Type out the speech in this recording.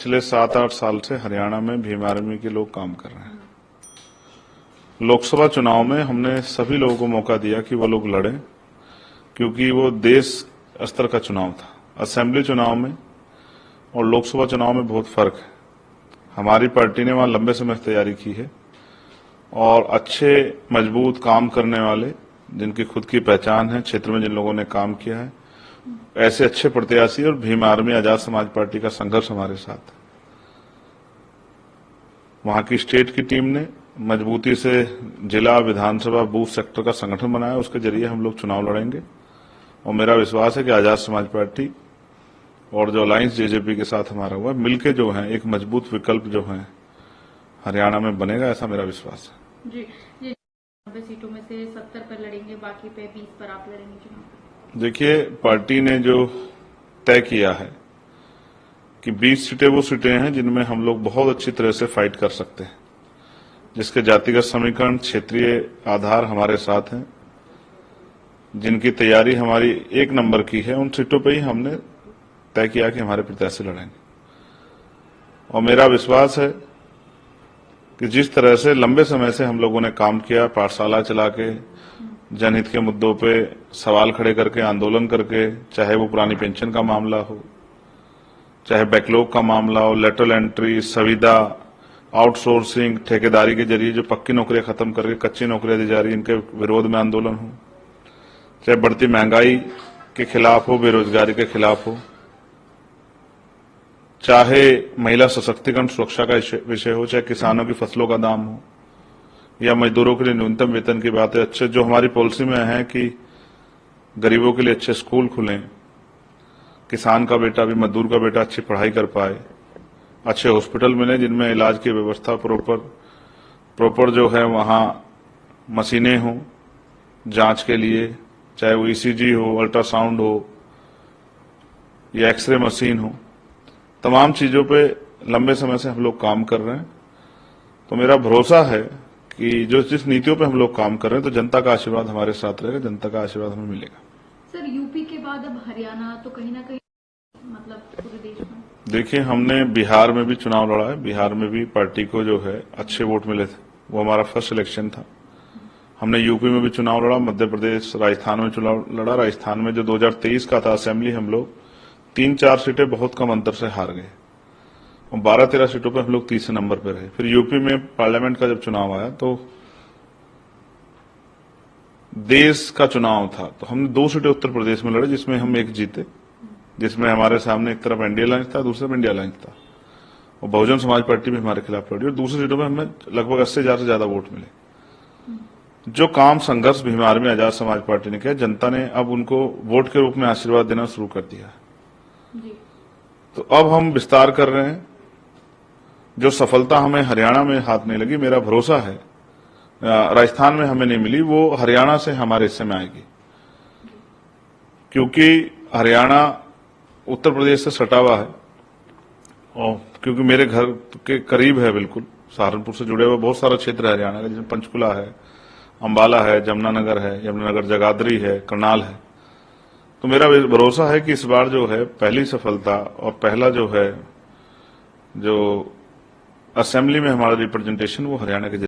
पिछले 7-8 साल से हरियाणा में भीम आर्मी के लोग काम कर रहे हैं। लोकसभा चुनाव में हमने सभी लोगों को मौका दिया कि वो लोग लड़ें, क्योंकि वो देश स्तर का चुनाव था। असेंबली चुनाव में और लोकसभा चुनाव में बहुत फर्क है। हमारी पार्टी ने वहां लंबे समय से तैयारी की है और अच्छे मजबूत काम करने वाले, जिनकी खुद की पहचान है, क्षेत्र में जिन लोगों ने काम किया है, ऐसे अच्छे प्रत्याशी और भीम आर्मी आजाद समाज पार्टी का संघर्ष हमारे साथ है। वहां की स्टेट की टीम ने मजबूती से जिला, विधानसभा, बूथ सेक्टर का संगठन बनाया, उसके जरिए हम लोग चुनाव लड़ेंगे और मेरा विश्वास है कि आजाद समाज पार्टी और जो अलायंस जेजेपी के साथ हमारा हुआ मिलके जो है एक मजबूत विकल्प जो है हरियाणा में बनेगा, ऐसा मेरा विश्वास है। जी 90 सीटों में से 70 पर लड़ेंगे, बाकी पे 20 पर आप लड़ेंगे चुनाव। देखिए, पार्टी ने जो तय किया है कि 20 सीटें वो सीटें हैं जिनमें हम लोग बहुत अच्छी तरह से फाइट कर सकते हैं, जिसके जातिगत समीकरण, क्षेत्रीय आधार हमारे साथ हैं, जिनकी तैयारी हमारी एक नंबर की है। उन सीटों पे ही हमने तय किया कि हमारे प्रत्याशी लड़ेंगे और मेरा विश्वास है कि जिस तरह से लंबे समय से हम लोगों ने काम किया, पाठशाला चला के, जनहित के मुद्दों पे सवाल खड़े करके, आंदोलन करके, चाहे वो पुरानी पेंशन का मामला हो, चाहे बैकलॉग का मामला हो, लेटरल एंट्री, संविदा, आउटसोर्सिंग, ठेकेदारी के जरिए जो पक्की नौकरियां खत्म करके कच्ची नौकरियां दी जा रही, इनके विरोध में आंदोलन हो, चाहे बढ़ती महंगाई के खिलाफ हो, बेरोजगारी के खिलाफ हो, चाहे महिला सशक्तिकरण सुरक्षा का विषय हो, चाहे किसानों की फसलों का दाम हो, या मजदूरों के लिए न्यूनतम वेतन की बात है। अच्छे जो हमारी पॉलिसी में है कि गरीबों के लिए अच्छे स्कूल खुलें, किसान का बेटा भी, मजदूर का बेटा अच्छी पढ़ाई कर पाए, अच्छे हॉस्पिटल मिले जिनमें इलाज की व्यवस्था प्रॉपर जो है, वहां मशीनें हों जांच के लिए, चाहे वो ईसीजी हो, अल्ट्रासाउंड हो या एक्सरे मशीन हो, तमाम चीजों पे लंबे समय से हम लोग काम कर रहे हैं। तो मेरा भरोसा है कि जिस नीतियों पे हम लोग काम कर रहे हैं, तो जनता का आशीर्वाद हमारे साथ रहेगा, जनता का आशीर्वाद हमें मिलेगा। सर, यूपी के बाद अब हरियाणा, तो कहीं ना कहीं मतलब पूरे देश में देखिए, हमने बिहार में भी चुनाव लड़ा है। बिहार में भी पार्टी को जो है अच्छे वोट मिले थे, वो हमारा फर्स्ट इलेक्शन था। हमने यूपी में भी चुनाव लड़ा, मध्य प्रदेश, राजस्थान में चुनाव लड़ा। राजस्थान में जो 2023 का था असेंबली, हम लोग 3-4 सीटें बहुत कम अंतर से हार गए और 12-13 सीटों पर हम लोग तीसरे नंबर पर रहे। फिर यूपी में पार्लियामेंट का जब चुनाव आया तो देश का चुनाव था, तो हमने 2 सीटें उत्तर प्रदेश में लड़े, जिसमें हम एक जीते, जिसमें हमारे सामने एक तरफ एनडीए अलायंस था, दूसरे तरफ इंडिया अलायंस था और बहुजन समाज पार्टी भी हमारे खिलाफ लड़ी और दूसरी सीटों में हमें लगभग 80,000 से ज्यादा वोट मिले। जो काम संघर्ष भीम आर्मी आजाद समाज पार्टी ने किया, जनता ने अब उनको वोट के रूप में आशीर्वाद देना शुरू कर दिया जी। तो अब हम विस्तार कर रहे हैं। जो सफलता हमें हरियाणा में हाथ नहीं लगी, मेरा भरोसा है राजस्थान में हमें नहीं मिली, वो हरियाणा से हमारे हिस्से में आएगी, क्योंकि हरियाणा उत्तर प्रदेश से सटा हुआ है और क्योंकि मेरे घर के करीब है, बिल्कुल सहारनपुर से जुड़े हुए बहुत सारा क्षेत्र है हरियाणा का, जिसमें पंचकुला है, अंबाला है, यमुनानगर है, यमुनानगर जगाधरी है, करनाल है। तो मेरा भरोसा है कि इस बार जो है पहली सफलता और पहला जो है जो असेंबली में हमारा रिप्रेजेंटेशन, वो हरियाणा के